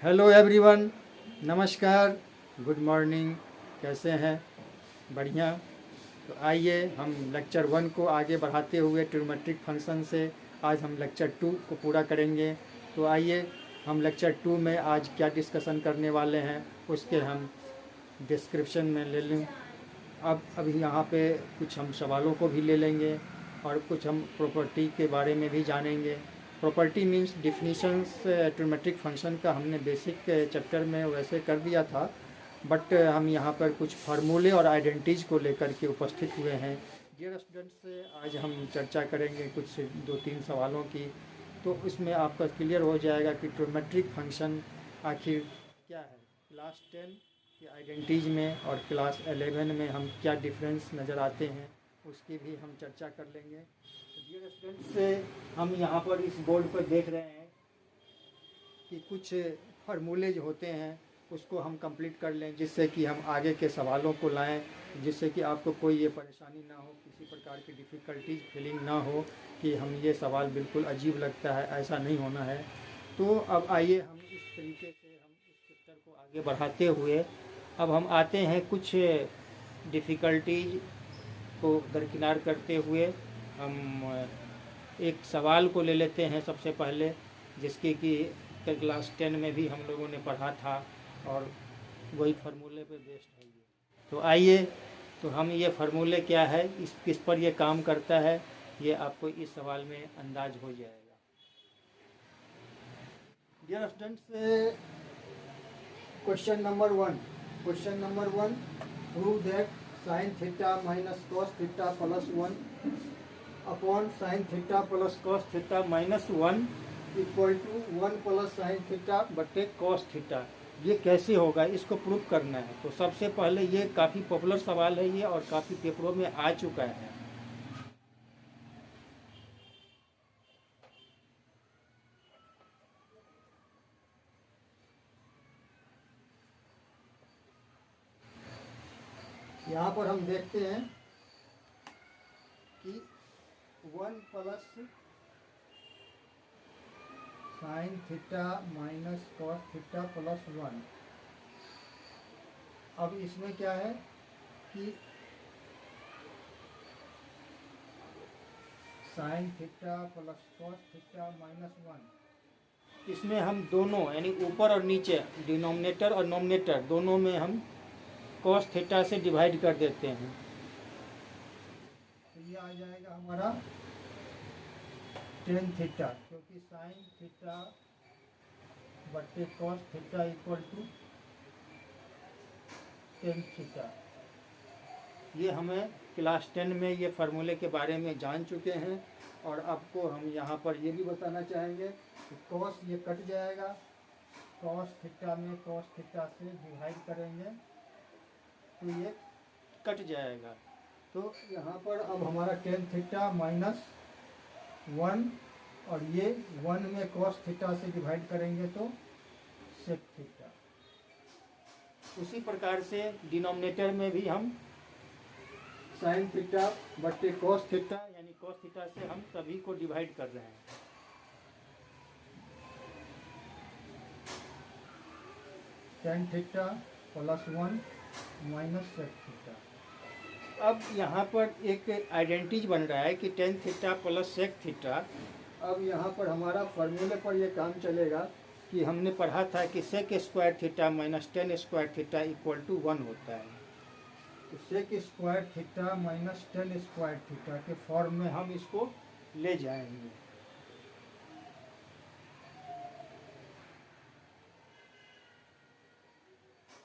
Hello everyone, नमस्कार, good morning. कैसे हैं? बढ़िया। तो आइए हम लेक्चर 1 को आगे बढ़ाते हुए ट्रिग्नोमेट्रिक फंक्शन से आज हम लेक्चर 2 को पूरा करेंगे। तो आइए हम लेक्चर 2 में आज क्या डिस्कशन करने वाले हैं उसके हम डिस्क्रिप्शन में ले लूँ। अब अभी यहाँ पे कुछ हम सवालों को भी ले लेंगे और कुछ हम प्रॉपर्टी के बारे में भी जानेंगे। Property means definitions trigonometric function का हमने बेसिक चैप्टर में वैसे कर दिया था, बट हम यहाँ पर कुछ फार्मूले और आइडेंटिटीज को लेकर के उपस्थित हुए हैं। डियर स्टूडेंट्स, आज हम चर्चा करेंगे कुछ 2-3 सवालों की। तो इसमें आपका क्लियर हो जाएगा कि ट्रिग्नोमेट्रिक फंक्शन आखिर क्या है। क्लास 10 के आइडेंटिटीज में और क्लास 11 में हम क्या डिफरेंस नज़र आते हैं उसकी भी हम चर्चा कर लेंगे। तो डियर स्टूडेंट्स, हम यहाँ पर इस बोर्ड पर देख रहे हैं कि कुछ फार्मूले जो होते हैं उसको हम कंप्लीट कर लें, जिससे कि हम आगे के सवालों को लाएं, जिससे कि आपको कोई ये परेशानी ना हो, किसी प्रकार की डिफ़िकल्टीज फीलिंग ना हो कि हम ये सवाल बिल्कुल अजीब लगता है, ऐसा नहीं होना है। तो अब आइए हम इस तरीके से हम इस चैप्टर को आगे बढ़ाते हुए अब हम आते हैं कुछ डिफ़िकल्टीज को दरकिनार करते हुए हम एक सवाल को ले लेते हैं सबसे पहले, जिसके कि क्लास 10 में भी हम लोगों ने पढ़ा था और वही फार्मूले पे बेस्ड है ये। तो आइए, तो हम ये फार्मूले क्या है, इस किस पर ये काम करता है, ये आपको इस सवाल में अंदाज हो जाएगा। Dear students, question number one, prove that sine theta minus cos theta plus 1 upon sine theta plus cos theta minus 1 equal to 1 plus sine theta बटे कॉस थीटा। ये कैसे होगा, इसको प्रूव करना है। तो सबसे पहले ये काफ़ी पॉपुलर सवाल है ये, और काफ़ी पेपरों में आ चुका है। यहाँ पर हम देखते हैं कि 1 plus sine theta minus cos theta plus 1। अब इसमें क्या है कि sign theta plus cos theta minus 1, इसमें हम दोनों यानी ऊपर और नीचे डिनोमिनेटर और नोमिनेटर दोनों में हम कॉस थीटा से डिवाइड कर देते हैं। तो ये आ जाएगा हमारा टेन थीटा, क्योंकि साइन थीटा बटे cos theta equal to tan theta. ये हमें क्लास 10 में ये फार्मूले के बारे में जान चुके हैं। और आपको हम यहाँ पर ये भी बताना चाहेंगे कि कॉस ये कट जाएगा, कॉस थीटा में कॉस थीटा से डिवाइड करेंगे तो ये कट जाएगा। तो यहाँ पर अब हमारा टेन थीटा माइनस 1 और ये 1 में कॉस थीटा से डिवाइड करेंगे तो सेक थीटा। उसी प्रकार से डिनोमिनेटर में भी हम साइन थीटा बटे कॉस थीटा यानी कॉस थीटा से हम सभी को डिवाइड कर रहे हैं। Tan theta plus 1 minus sec theta. अब यहाँ पर एक आइडेंटिटी बन रहा है कि tan theta plus sec theta. अब यहाँ पर हमारा फार्मूले पर यह काम चलेगा कि हमने पढ़ा था कि sec square theta minus tan square theta equal to 1 होता है। तो sec square theta minus tan square theta के फॉर्म में हम इसको ले जाएंगे।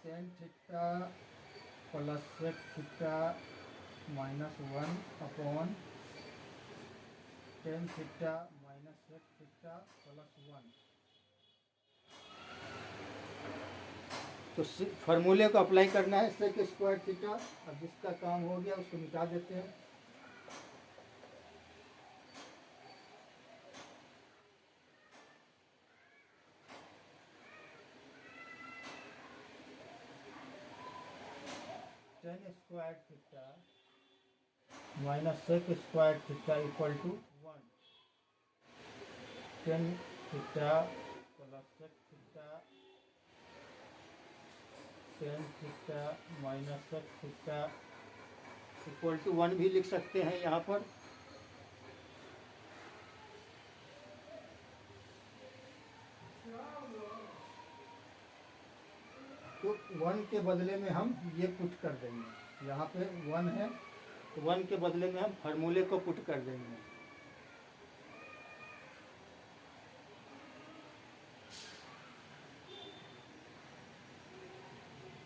Tan theta plus sec theta minus 1 upon tan theta minus sec theta plus 1। तो फार्मूले को अप्लाई करना है सेक स्क्वायर थीटा। अब जिसका काम हो गया उसको मिटा देते हैं। Tan square theta minus sec square theta equal to 1। Tan theta plus sec theta tan theta minus sec theta equal to 1 भी लिख सकते हैं यहाँ पर। तो 1 के बदले में हम ये पुट कर देंगे, यहाँ पे 1 है तो 1 के बदले में हम फार्मूले को पुट कर देंगे।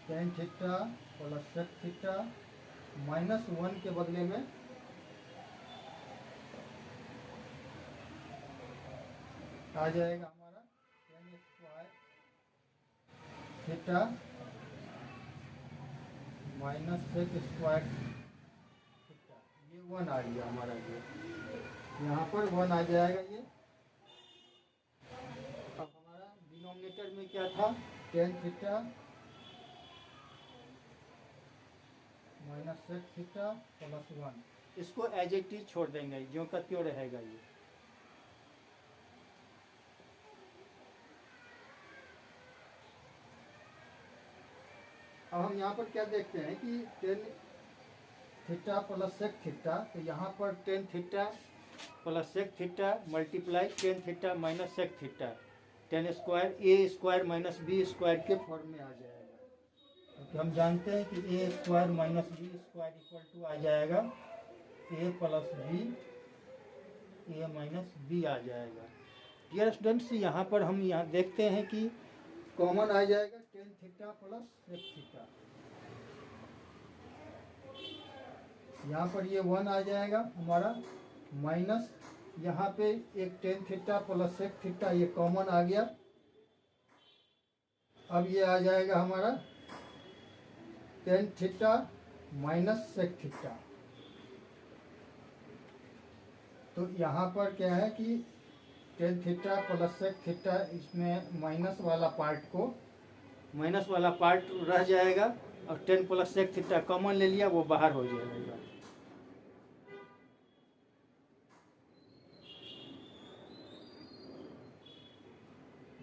Tan theta plus sec theta minus 1 के बदले में आ जाएगा हमारा tan square theta minus sec square theta, ये 1 आ गया हमारा, ये यहाँ पर 1 आ जाएगा ये। अब हमारा डिनोमिनेटर में क्या था, tan theta minus sec theta plus 1, इसको एज इट इज छोड़ देंगे, ज्यों का त्यों रहेगा ये। अब हम यहाँ पर क्या देखते हैं कि tan theta plus sec theta, तो यहाँ पर tan theta plus sec theta multiply tan theta minus sec theta, then square A square minus B square के फॉर्म में आ जाएगा। क्योंकि हम जानते हैं कि A square minus B square equal to आ जाएगा A plus B, A minus B आ जाएगा। डियर स्टूडेंट्स, यहाँ पर हम यहाँ देखते हैं कि कॉमन आ जाएगा tan theta plus sec theta, यहाँ पर ये 1 आ जाएगा हमारा, माइनस यहाँ पे एक tan theta plus sec theta ये कॉमन आ गया। अब ये आ जाएगा हमारा tan theta minus sec theta. तो यहाँ पर क्या है कि tan theta plus sec theta, इसमें माइनस वाला पार्ट रह जाएगा और tan plus sec theta common ले लिया, वो बाहर हो जाएगा।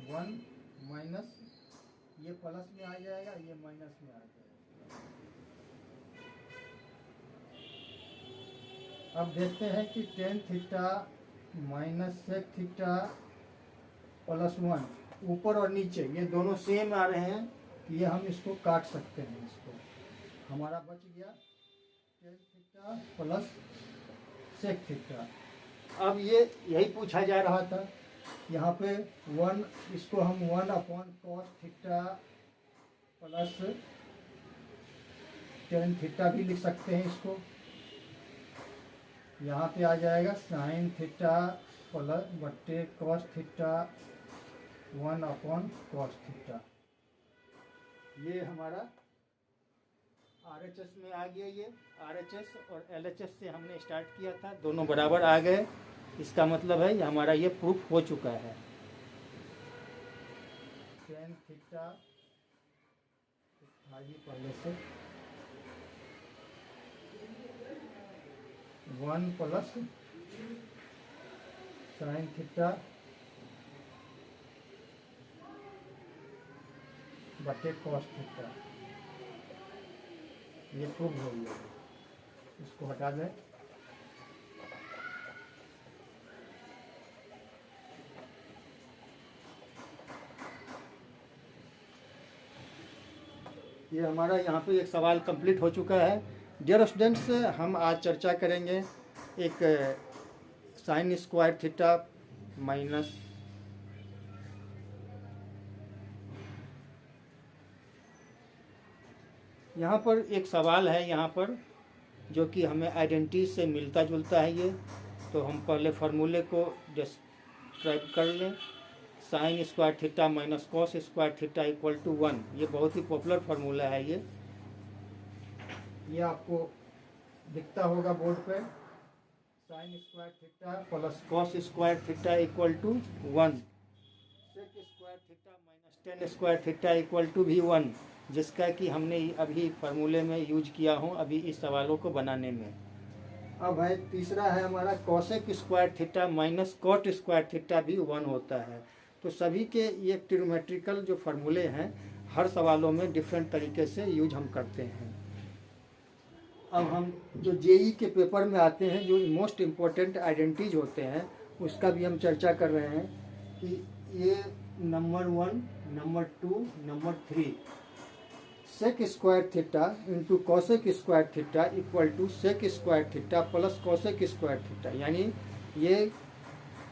वन माइनस ये प्लस में आ जाएगा, ये माइनस में आ जाएगा। अब देखते हैं कि tan theta minus sec theta plus 1, ऊपर और नीचे ये दोनों सेम आ रहे हैं, ये हम इसको काट सकते हैं। इसको हमारा बच गया tan theta plus sec theta. अब ये यही पूछा जा रहा था, यहाँ पे 1, इसको हम 1 upon cos theta plus tan theta भी लिख सकते हैं इसको। यहाँ पे आ जाएगा साइन थीटा प्लस बट्टे cos theta 1 upon cos theta. ये हमारा RHS में आ गया। ये RHS और LHS से हमने स्टार्ट किया था, दोनों बराबर आ गए। इसका मतलब है हमारा ये प्रूफ हो चुका है। टेन थीटा पहले से 1 प्लस साइन थीटा बटे कॉस थीटा, ये प्रूफ हो गया। इसको हटा दें। ये हमारा यहाँ पे एक सवाल कंप्लीट हो चुका है। डियर स्टूडेंट्स, हम आज चर्चा करेंगे एक साइन स्क्वायर थीटा माइनस यहाँ पर एक सवाल है यहाँ पर जो कि हमें आइडेंटिटी से मिलता जुलता है। ये तो हम पहले फार्मूले को डिस्क्राइब कर लें। Sine square theta minus cos square theta equal to 1, ये बहुत ही पॉपुलर फार्मूला है। ये आपको दिखता होगा बोर्ड पे। Sine square theta plus cos square theta equal to 1, sec square theta minus tan square theta equal to भी 1, जिसका कि हमने अभी फार्मूले में यूज किया हूँ अभी इस सवालों को बनाने में। अब है तीसरा है हमारा cosec square theta minus cot square theta भी 1 होता है। तो सभी के ये ट्रिग्नोमेट्रिकल जो फार्मूले हैं हर सवालों में डिफरेंट तरीके से यूज हम करते हैं। अब हम जो जेई के पेपर में आते हैं, जो मोस्ट इम्पोर्टेंट आइडेंटिटीज होते हैं, उसका भी हम चर्चा कर रहे हैं कि ये number 1, number 2, number 3 sec square theta into cosec square theta equal to sec square theta plus cosec square theta, यानी ये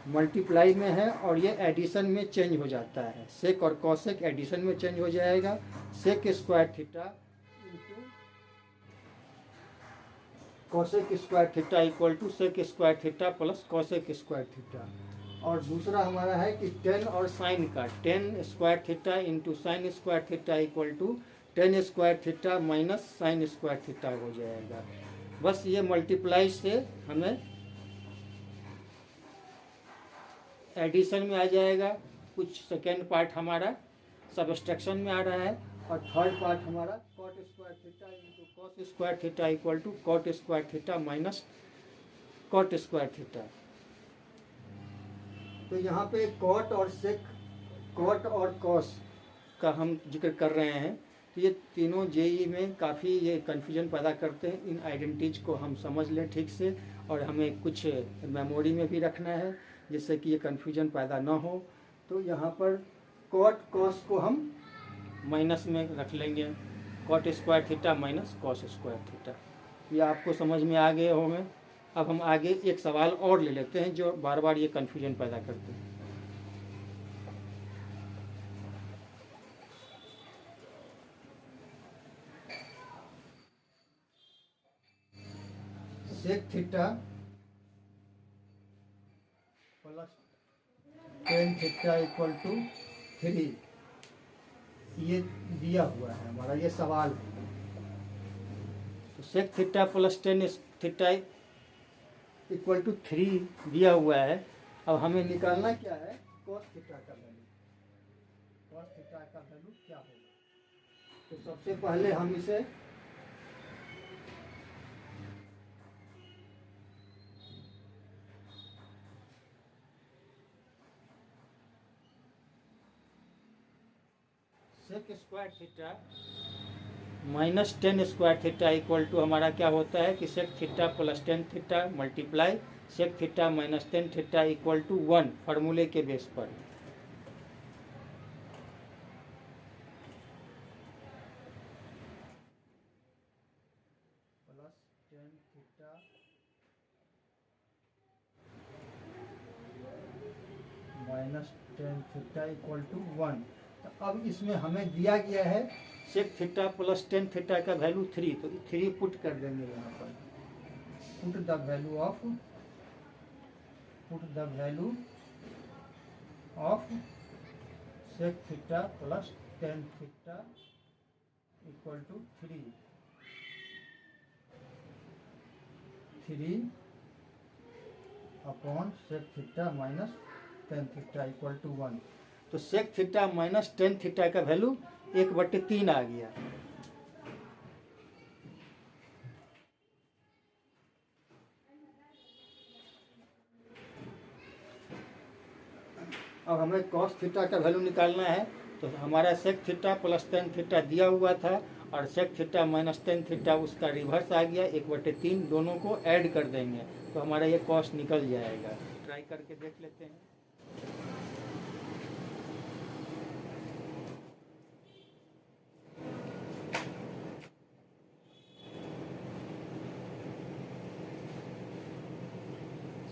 मल्टीप्लाई में है और ये एडिशन में चेंज हो जाता है। सेक और कॉसेक एडिशन में चेंज हो जाएगा। Sec square theta into cosec square theta equal to sec square theta plus cosec square theta. और दूसरा हमारा है कि टेन और साइन का, tan square theta into sine square theta equal to tan square theta minus sine square theta हो जाएगा। बस ये मल्टीप्लाई से हमें एडिशन में आ जाएगा। कुछ सेकेंड पार्ट हमारा सबस्ट्रक्शन में आ रहा है और थर्ड पार्ट हमारा cot square theta into cos square theta equal to cot square theta minus cot square theta. तो यहाँ पे कॉट और सेक, कॉट और कॉस का हम जिक्र कर रहे हैं। तो ये तीनों जेई में काफ़ी ये कन्फ्यूजन पैदा करते हैं। इन आइडेंटिटीज को हम समझ लें ठीक से, और हमें कुछ मेमोरी में भी रखना है जिससे कि ये कन्फ्यूजन पैदा ना हो। तो यहाँ पर कॉट कॉस को हम माइनस में रख लेंगे, cot square theta minus cos square theta. ये आपको समझ में आ गए होंगे। अब हम आगे एक सवाल और ले लेते हैं जो बार बार ये कन्फ्यूजन पैदा करते हैं। Sec theta plus tan theta equal to 3, ये दिया हुआ है हमारा, ये सवाल है। तो sec theta plus tan theta equal to 3 दिया हुआ है। अब हमें निकालना क्या है, कॉस थीटा का वैल्यू। कॉस थीटा का वैल्यू क्या होगा? तो सबसे पहले हम इसे sec square theta minus tan square theta equal to हमारा क्या होता है कि sec theta plus tan theta multiply sec theta minus tan theta equal to 1 फार्मूले के बेस पर। Plus tan theta minus tan theta equal to 1। अब इसमें हमें दिया गया है sec theta plus tan theta का वैल्यू 3, तो 3 पुट कर देंगे यहाँ पर। Put the value of sec theta plus tan theta equal to 3 upon sec theta minus tan theta equal to 1। तो sec theta minus tan theta का value 1/3 आ गया। अब हमें कॉस थीटा का वैल्यू निकालना है। तो हमारा sec theta plus tan theta दिया हुआ था और sec theta minus tan theta उसका रिवर्स आ गया, 1/3 दोनों को ऐड कर देंगे तो हमारा ये कॉस निकल जाएगा। ट्राई करके देख लेते हैं।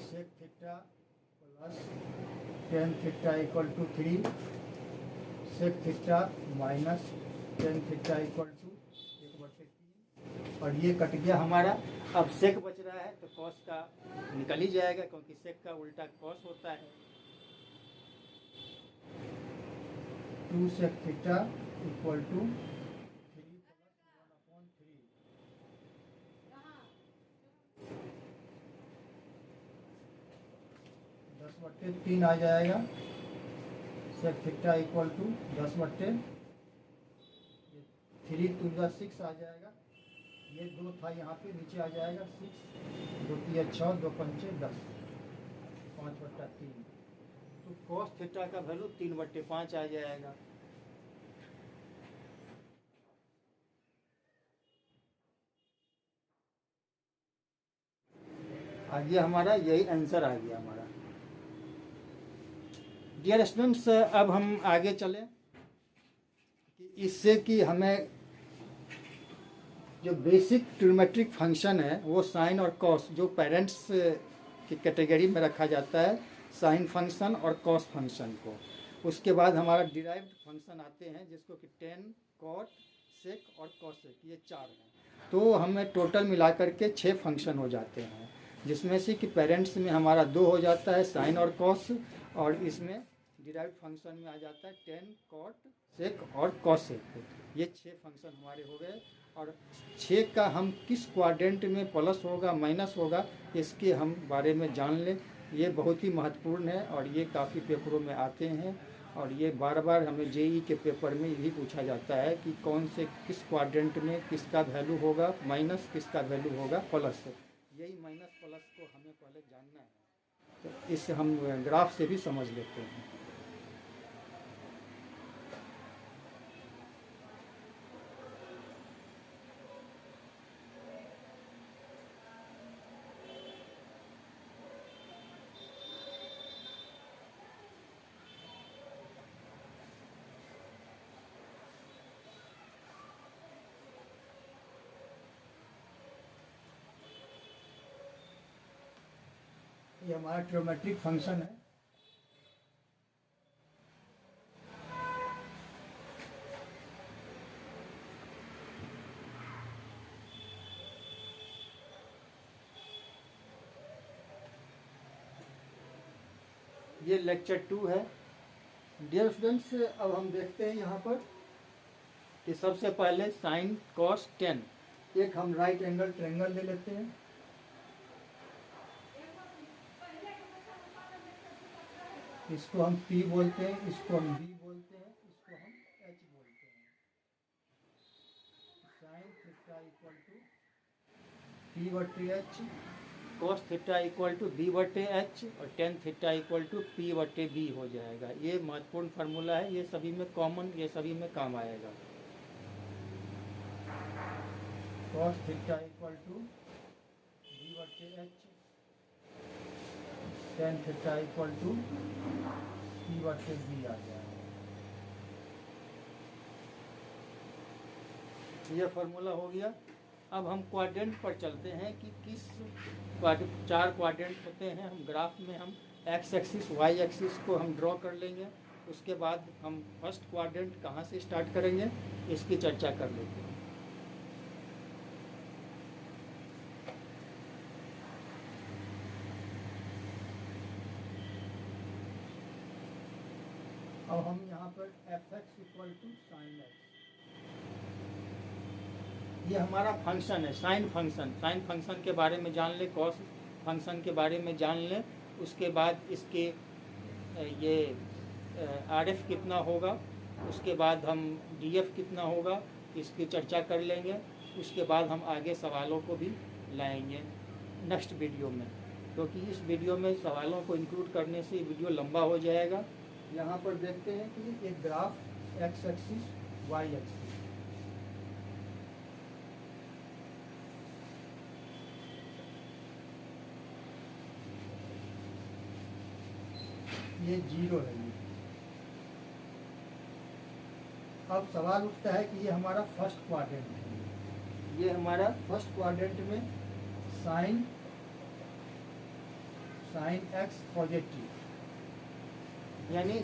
Sec theta plus tan theta equal to 3, sec theta minus tan theta equal to 1/3, और ये कट गया हमारा। अब सेक बच रहा है तो कॉस का निकल ही जाएगा क्योंकि सेक का उल्टा कॉस होता है। 2 sec theta equal to 3 plus 1/3, 10/3 आ जाएगा। Sec theta equal to 10/3, 3 to the 6 आ जाएगा। ये 2 था यहाँ पे, नीचे आ जाएगा 6, 2 3 6, 2 5 10, 5/3। तो कॉस थीटा का वैल्यू 3/5 आ जाएगा। आ गया हमारा, यही आंसर आ गया हमारा। डियर स्टूडेंट्स, अब हम आगे चलें कि इससे कि हमें जो बेसिक ट्रिग्नोमेट्रिक फंक्शन है वो साइन और कॉस, जो पेरेंट्स की कैटेगरी में रखा जाता है, साइन फंक्शन और कॉस फंक्शन को। उसके बाद हमारा डिराइव्ड फंक्शन आते हैं जिसको कि टेन, कॉट, सेक और कॉसेक, ये 4 हैं। तो हमें टोटल मिलाकर के 6 फंक्शन हो जाते हैं, जिसमें से कि पेरेंट्स में हमारा 2 हो जाता है, साइन और कॉस, और इसमें डिराइव्ड फंक्शन में आ जाता है टेन, कॉट, सेक और कॉसेक। ये 6 फंक्शन हमारे हो गए। और 6 का हम किस क्वाड्रेंट में प्लस होगा माइनस होगा, इसके हम बारे में जान लें। ये बहुत ही महत्वपूर्ण है और ये काफ़ी पेपरों में आते हैं, और ये बार बार हमें जेई के पेपर में यही पूछा जाता है कि कौन से किस क्वाड्रेंट में किसका वैल्यू होगा माइनस, किसका वैल्यू होगा प्लस। यही माइनस प्लस को हमें पहले जानना है, तो इससे हम ग्राफ से भी समझ लेते हैं। ये हमारा ट्रिग्नोमेट्रिक फंक्शन है। ये लेक्चर 2 है। डियर स्टूडेंट्स, अब हम देखते हैं यहाँ पर कि सबसे पहले साइन कॉस टेन, एक हम राइट एंगल ट्रायंगल ले लेते हैं। इसको हम P बोलते हैं, इसको हम B बोलते हैं, इसको हम H बोलते हैं। Sine theta equal to P बटे H, cos theta equal to B बटे H, और tan theta equal to P बटे B हो जाएगा। ये महत्वपूर्ण फार्मूला है, ये सभी में कॉमन, ये सभी में काम आएगा। Cos theta equal to B बटे H, tan theta equal to P बटे B आ जाएगा। ये फार्मूला हो गया। अब हम क्वाड्रेंट पर चलते हैं कि किस 4 क्वाड्रेंट होते हैं। हम ग्राफ में हम एक्स एक्सिस वाई एक्सिस को हम ड्रॉ कर लेंगे। उसके बाद हम फर्स्ट क्वाड्रेंट कहाँ से स्टार्ट करेंगे इसकी चर्चा कर लेते हैं। अब हम यहाँ पर f x equal to sine x, ये हमारा फंक्शन है साइन फंक्शन। साइन फंक्शन के बारे में जान ले, कॉस फंक्शन के बारे में जान ले। उसके बाद इसके ये आर एफ कितना होगा, उसके बाद हम डी एफ कितना होगा, इसकी चर्चा कर लेंगे। उसके बाद हम आगे सवालों को भी लाएंगे नेक्स्ट वीडियो में, क्योंकि इस वीडियो में सवालों को इंक्लूड करने से वीडियो लंबा हो जाएगा। यहाँ पर देखते हैं कि एक graph x axis y axis, ये 0 है। अब सवाल उठता है कि ये हमारा फर्स्ट क्वाड्रेंट है। ये हमारा फर्स्ट क्वाड्रेंट में साइन एक्स पॉजिटिव, यानी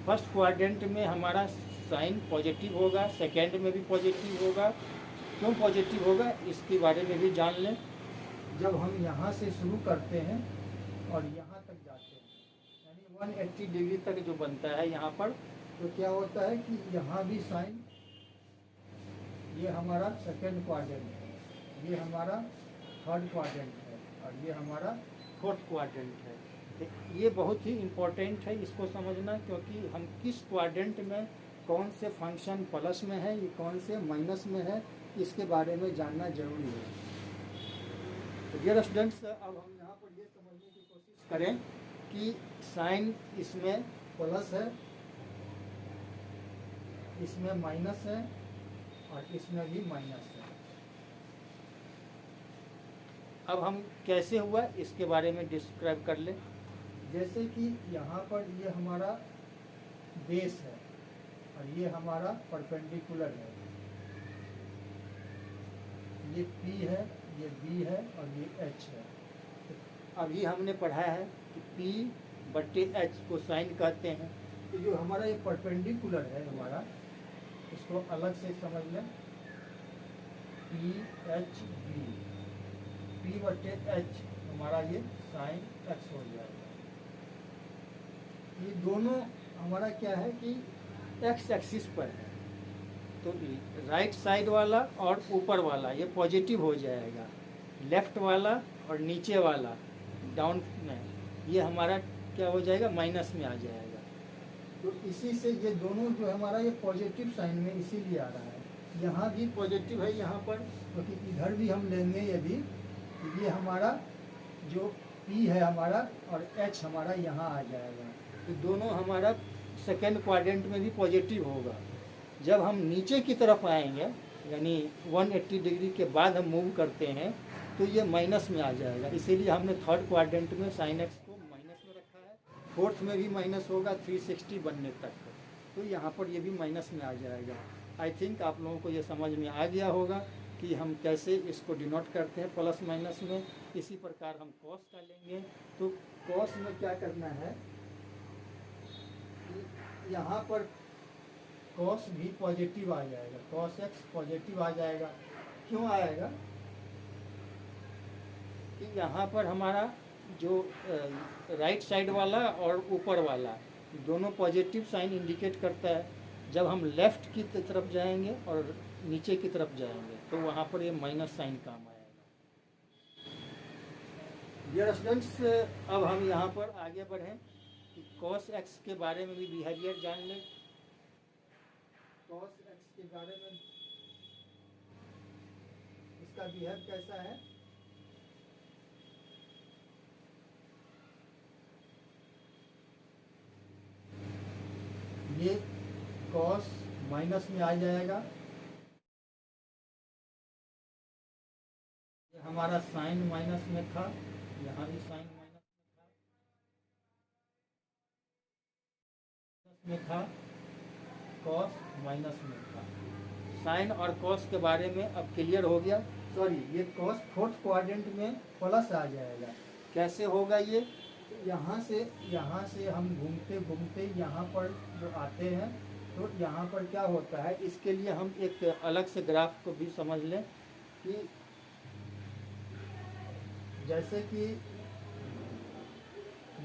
फर्स्ट क्वाड्रेंट में हमारा साइन पॉजिटिव होगा, सेकेंड में भी पॉजिटिव होगा। क्यों पॉजिटिव होगा इसके बारे में भी जान लें। जब हम यहाँ से शुरू करते हैं और यहाँ तक जाते हैं, यानी 180 डिग्री तक जो बनता है यहाँ पर, तो क्या होता है कि यहाँ भी साइन, ये हमारा सेकेंड क्वाड्रेंट है, ये हमारा थर्ड क्वाड्रेंट है, और ये हमारा फोर्थ क्वाड्रेंट है। ये बहुत ही इम्पोर्टेंट है इसको समझना, क्योंकि हम किस क्वाड्रेंट में कौन से फंक्शन प्लस में है, ये कौन से माइनस में है, इसके बारे में जानना जरूरी है। तो डियर स्टूडेंट्स, अब हम यहाँ पर ये समझने की कोशिश करें कि साइन इसमें प्लस है, इसमें माइनस है, और इसमें भी माइनस है। अब हम कैसे हुआ इसके बारे में डिस्क्राइब कर ले। जैसे कि यहाँ पर ये हमारा बेस है और ये हमारा परपेंडिकुलर है, ये P है, ये B है और ये H है। तो अभी हमने पढ़ा है कि P/H को साइन कहते हैं। तो जो हमारा ये परपेंडिकुलर है हमारा, इसको अलग से समझ लें, PHB, P/H हमारा ये साइन X हो जाएगा। ये दोनों हमारा क्या है कि X एक्सिस पर है, तो राइट साइड वाला और ऊपर वाला ये पॉजिटिव हो जाएगा, लेफ्ट वाला और नीचे वाला डाउन में ये हमारा क्या हो जाएगा, माइनस में आ जाएगा। तो इसी से ये दोनों जो हमारा ये पॉजिटिव साइन में इसीलिए आ रहा है। यहाँ भी पॉजिटिव है यहाँ पर, क्योंकि तो इधर भी हम लेंगे ये हमारा जो P है हमारा और H हमारा यहाँ आ जाएगा। तो दोनों हमारा सेकेंड क्वाड्रेंट में भी पॉजिटिव होगा। जब हम नीचे की तरफ आएंगे यानी 180 डिग्री के बाद हम मूव करते हैं तो ये माइनस में आ जाएगा। इसीलिए हमने थर्ड क्वाड्रेंट में साइन एक्स को माइनस में रखा है, फोर्थ में भी माइनस होगा 360 बनने तक, तो यहाँ पर ये भी माइनस में आ जाएगा। आई थिंक आप लोगों को ये समझ में आ गया होगा कि हम कैसे इसको डिनोट करते हैं प्लस माइनस में। इसी प्रकार हम कॉस का लेंगे, तो कॉस में क्या करना है, यहाँ पर कॉस भी पॉजिटिव आ जाएगा, कॉस एक्स पॉजिटिव आ जाएगा। क्यों आएगा कि यहाँ पर हमारा जो राइट साइड वाला और ऊपर वाला दोनों पॉजिटिव साइन इंडिकेट करता है। जब हम लेफ़्ट की तरफ जाएंगे और नीचे की तरफ जाएंगे तो वहाँ पर ये माइनस साइन काम आएगा। डियर स्टूडेंट्स, अब हम यहाँ पर आगे बढ़ें कि कॉस एक्स के बारे में भी बिहेवियर जान लें। कॉस एक्स के बारे में इसका बिहेव कैसा है। ये कॉस माइनस में आ जाएगा, ये हमारा साइन माइनस में था, यहाँ भी साइन माइनस में था, कॉस माइनस में था। साइन और कॉस के बारे में अब क्लियर हो गया। सॉरी, ये कॉस फोर्थ क्वाड्रेंट में प्लस आ जाएगा। कैसे होगा ये, यहाँ से हम घूमते घूमते यहाँ पर जो आते हैं तो यहाँ पर क्या होता है, इसके लिए हम एक अलग से ग्राफ को भी समझ लें कि जैसे कि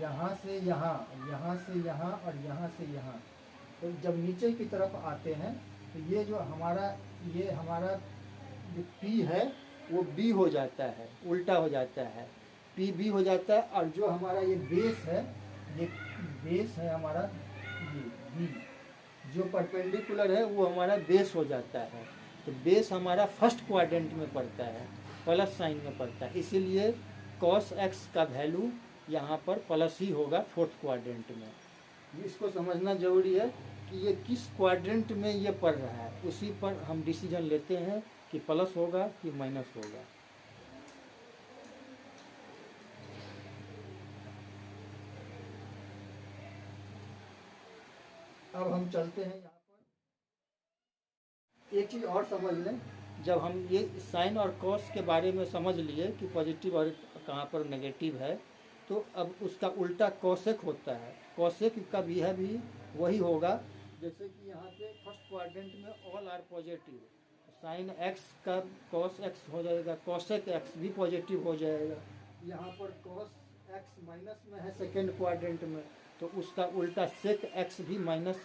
यहाँ से यहाँ, यहाँ से यहाँ और यहाँ से यहाँ, तो जब नीचे की तरफ आते हैं तो ये जो हमारा जो P है वो B हो जाता है, उल्टा हो जाता है, P B हो जाता है। और जो हमारा ये बेस है हमारा ये B, जो परपेंडिकुलर है वो हमारा बेस हो जाता है। तो बेस हमारा फर्स्ट क्वाड्रेंट में पड़ता है, प्लस साइन में पड़ता है। इसीलिए कॉस एक्स का वैल्यू यहाँ पर प्लस ही होगा फोर्थ क्वाड्रेंट में। इसको समझना जरूरी है कि ये किस क्वाड्रेंट में ये पड़ रहा है, उसी पर हम डिसीजन लेते हैं कि प्लस होगा कि माइनस होगा। अब हम चलते हैं यहाँ पर, एक चीज़ और समझ लें। जब हम ये साइन और कॉस के बारे में समझ लिए कि पॉजिटिव और कहाँ पर नेगेटिव है, तो अब उसका उल्टा कॉसेक होता है। कॉसेक का बिहेव भी वही होगा। जैसे कि यहाँ पे फर्स्ट क्वाड्रेंट में all are positive, sine x का कॉस एक्स हो जाएगा, कॉसेक एक्स भी पॉजिटिव हो जाएगा। यहाँ पर कॉस एक्स माइनस में है सेकेंड क्वाड्रेंट में, तो उसका उल्टा सेक एक्स भी माइनस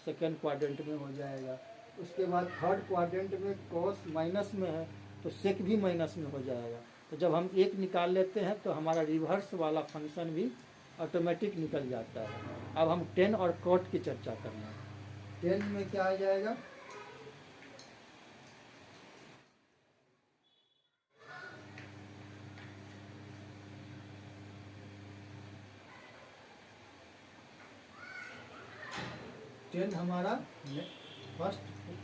सेकेंड क्वाड्रेंट में हो जाएगा। उसके बाद थर्ड क्वाड्रेंट में कॉस माइनस में है तो सेक भी माइनस में हो जाएगा। तो जब हम एक निकाल लेते हैं तो हमारा रिवर्स वाला फंक्शन भी ऑटोमेटिक निकल जाता है। अब हम टेन और कॉट की चर्चा करना। टेन में क्या आ जाएगा, टेन हमारा फर्स्ट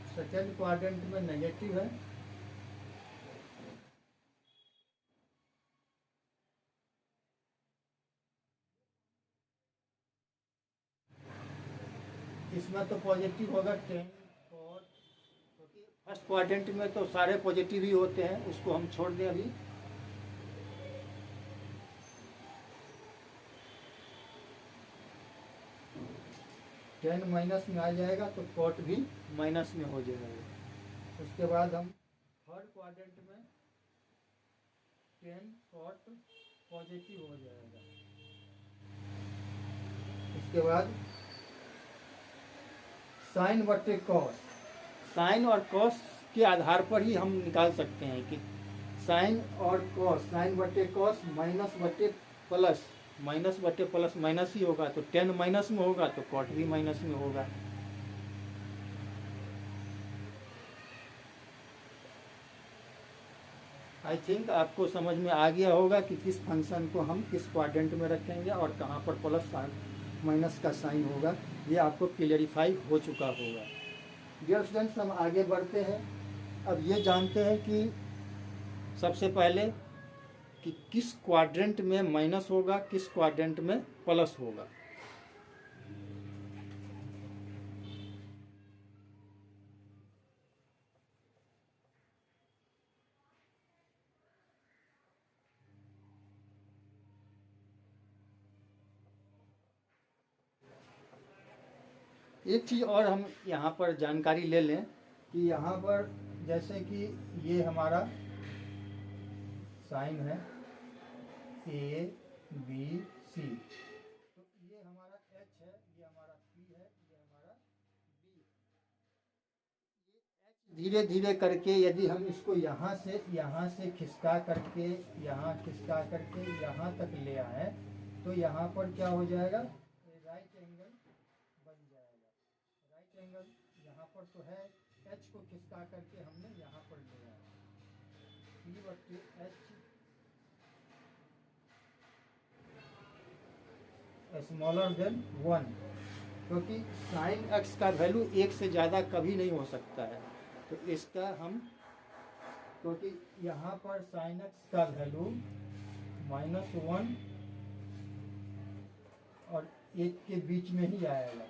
सेकेंड क्वाड्रेंट में नेगेटिव है, इसमें तो पॉजिटिव होगा 10 cot, क्योंकि फर्स्ट क्वाड्रेंट में तो सारे पॉजिटिव ही होते हैं, उसको हम छोड़ दें अभी। टेन माइनस में आ जाएगा तो कॉट भी माइनस में हो जाएगा। उसके बाद हम थर्ड क्वाड्रेंट में 10 कॉट पॉजिटिव हो जाएगा। उसके बाद साइन बटे कॉस, साइन और कॉस के आधार पर ही हम निकाल सकते हैं कि साइन और कॉस, साइन बटे कॉस माइनस बटे प्लस, माइनस बटे प्लस माइनस ही होगा, तो 10 माइनस में होगा तो कॉट भी माइनस में होगा। आई थिंक आपको समझ में आ गया होगा कि किस फंक्शन को हम किस क्वाड्रेंट में रखेंगे और कहाँ पर प्लस माइनस का साइन होगा, ये आपको क्लियरिफाई हो चुका होगा। डियर स्टूडेंट्स, हम आगे बढ़ते हैं। अब ये जानते हैं कि सबसे पहले कि किस क्वाड्रेंट में माइनस होगा, किस क्वाड्रेंट में प्लस होगा। एक चीज़ और हम यहाँ पर जानकारी ले लें कि यहाँ पर जैसे कि ये हमारा साइन है ए बी सी, तो ये हमारा एच है, ये हमारा पी है, ये हमारा बी है। ये एच धीरे धीरे करके यदि हम इसको यहाँ से खिसका करके यहाँ खिसका करके यहाँ तक ले आए तो यहाँ पर क्या हो जाएगा, राइट एंगल बन जाएगा। राइट एंगल यहाँ पर तो है, एच को खिसका करके हमने यहाँ पर ले आया, पी बटे एच स्मॉलर देन 1, क्योंकि साइन एक्स का वैल्यू 1 से ज़्यादा कभी नहीं हो सकता है। तो इसका हम, क्योंकि यहाँ पर साइन एक्स का वैल्यू -1 और 1 के बीच में ही आएगा।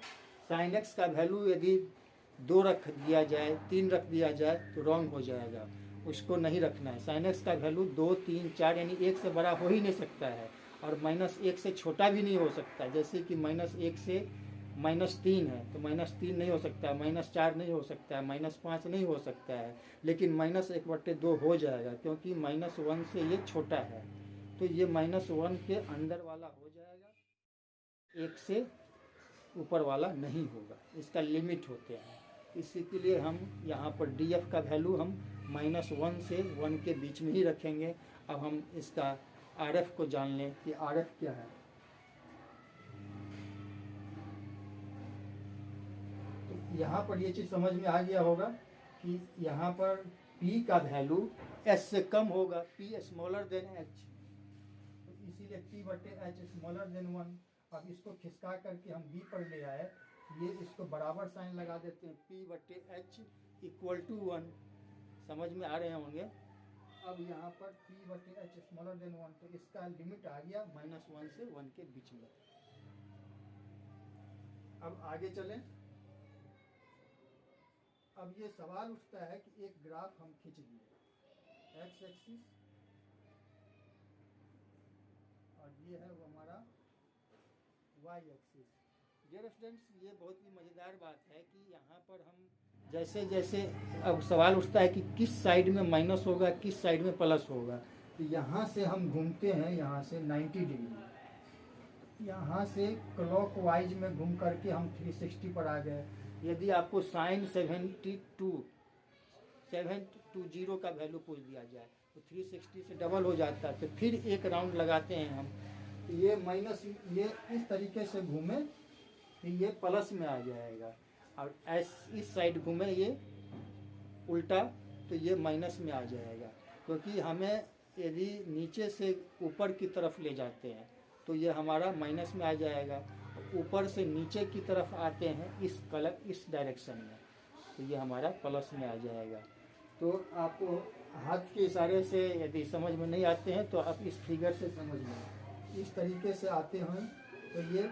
साइन एक्स का वैल्यू यदि 2 रख दिया जाए, 3 रख दिया जाए तो रॉन्ग हो जाएगा, उसको नहीं रखना है। साइन एक्स का वैल्यू 2, 3, 4 यानी 1 से बड़ा हो ही नहीं सकता है, और -1 से छोटा भी नहीं हो सकता। जैसे कि -1 से -3 है तो -3 नहीं हो सकता है, -4 नहीं हो सकता है, -5 नहीं हो सकता है, लेकिन -1/2 हो जाएगा, क्योंकि -1 से ये छोटा है। तो ये -1 के अंदर वाला हो जाएगा, 1 से ऊपर वाला नहीं होगा, इसका लिमिट होते हैं। इसी के लिए हम यहाँ पर DF का वैल्यू हम -1 से 1 के बीच में ही रखेंगे। अब हम इसका RF को जान लें कि RF क्या है। तो यहाँ पर ये चीज़ समझ में आ गया होगा कि यहाँ पर P का वैल्यू S से कम होगा, P स्मॉलर देन H, तो इसीलिए P बटे H स्मॉलर देन 1। अब इसको खिसका करके हम B पर ले आए, ये इसको बराबर साइन लगा देते हैं, P बटे H = 1। समझ में आ रहे होंगे। अब यहाँ पर P बटे H स्मॉलर देन 1, तो इसका लिमिट आ गया -1 से 1 के बीच में। अब आगे चलें। अब ये सवाल उठता है कि एक ग्राफ हम खींच लिए, एक्स एक्सिस और ये है वो हमारा वाई एक्सिस। डियर स्टूडेंट्स, ये बहुत ही मज़ेदार बात है कि यहाँ पर हम जैसे जैसे अब सवाल उठता है कि किस साइड में माइनस होगा, किस साइड में प्लस होगा। तो यहाँ से हम घूमते हैं, यहाँ से 90 डिग्री, यहाँ से क्लॉकवाइज में घूम करके हम 360 पर आ गए। यदि आपको साइन 720 का वैल्यू पूछ दिया जाए तो 360 से डबल हो जाता है, तो फिर एक राउंड लगाते हैं हम, तो ये माइनस, ये इस तरीके से घूमे तो ये प्लस में आ जाएगा, और इस साइड घूमे ये उल्टा तो ये माइनस में आ जाएगा। क्योंकि हमें यदि नीचे से ऊपर की तरफ ले जाते हैं तो ये हमारा माइनस में आ जाएगा, ऊपर से नीचे की तरफ आते हैं इस डायरेक्शन में तो ये हमारा प्लस में आ जाएगा। तो आपको हाथ के इशारे से यदि समझ में नहीं आते हैं तो आप इस फिगर से समझ लें, इस तरीके से आते हैं तो ये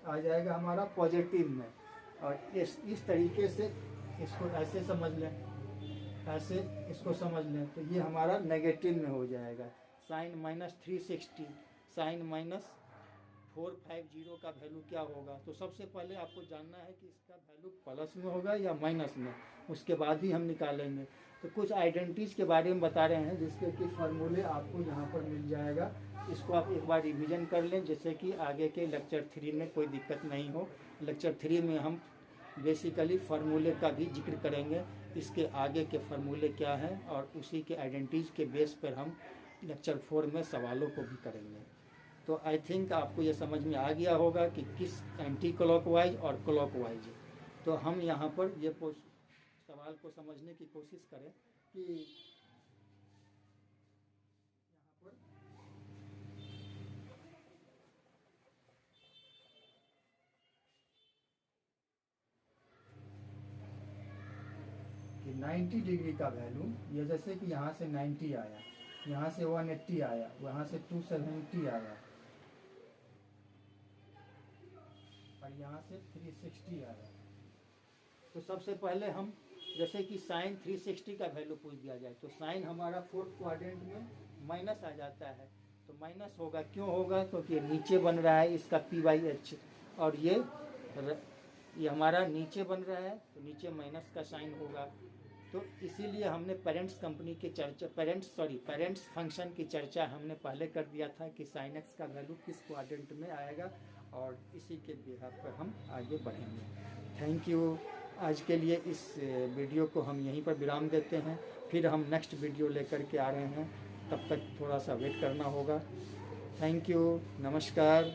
आ जाएगा हमारा पॉजिटिव में, और इस तरीके से इसको ऐसे समझ लें, ऐसे इसको समझ लें तो ये हमारा नेगेटिव में हो जाएगा। साइन माइनस 360, साइन माइनस 450 का वैल्यू क्या होगा। तो सबसे पहले आपको जानना है कि इसका वैल्यू प्लस में होगा या माइनस में, उसके बाद ही हम निकालेंगे। तो कुछ आइडेंटिटीज़ के बारे में बता रहे हैं जिसके कि फार्मूले आपको यहाँ पर मिल जाएगा। इसको आप एक बार रिवीजन कर लें जिससे कि आगे के लेक्चर 3 में कोई दिक्कत नहीं हो। लेक्चर 3 में हम बेसिकली फार्मूले का भी जिक्र करेंगे, इसके आगे के फार्मूले क्या हैं, और उसी के आइडेंटिटीज़ के बेस पर हम लेक्चर 4 में सवालों को भी करेंगे। तो आई थिंक आपको ये समझ में आ गया होगा कि किस एंटी क्लॉकवाइज और क्लॉकवाइज। तो हम यहाँ पर ये सवाल को समझने की कोशिश करें कि यहाँ पर कि 90 डिग्री का वैल्यू, ये जैसे कि यहाँ से 90 आया, यहाँ से 180 आया, वहाँ से 270 आया, और यहाँ से 360 आया। तो सबसे पहले हम जैसे कि साइन 360 का वैल्यू पूछ दिया जाए तो साइन हमारा फोर्थ क्वाड्रेंट में माइनस आ जाता है। तो माइनस होगा, क्यों होगा, क्योंकि ये नीचे बन रहा है इसका P/H, और ये हमारा नीचे बन रहा है तो नीचे माइनस का साइन होगा। तो इसीलिए हमने पेरेंट्स फंक्शन की चर्चा हमने पहले कर दिया था कि साइन एक्स का वैल्यू किस क्वाड्रेंट में आएगा, और इसी के बिहार पर हम आगे बढ़ेंगे। Thank you. आज के लिए इस वीडियो को हम यहीं पर विराम देते हैं, फिर हम नेक्स्ट वीडियो लेकर के आ रहे हैं, तब तक थोड़ा सा वेट करना होगा। थैंक यू, नमस्कार।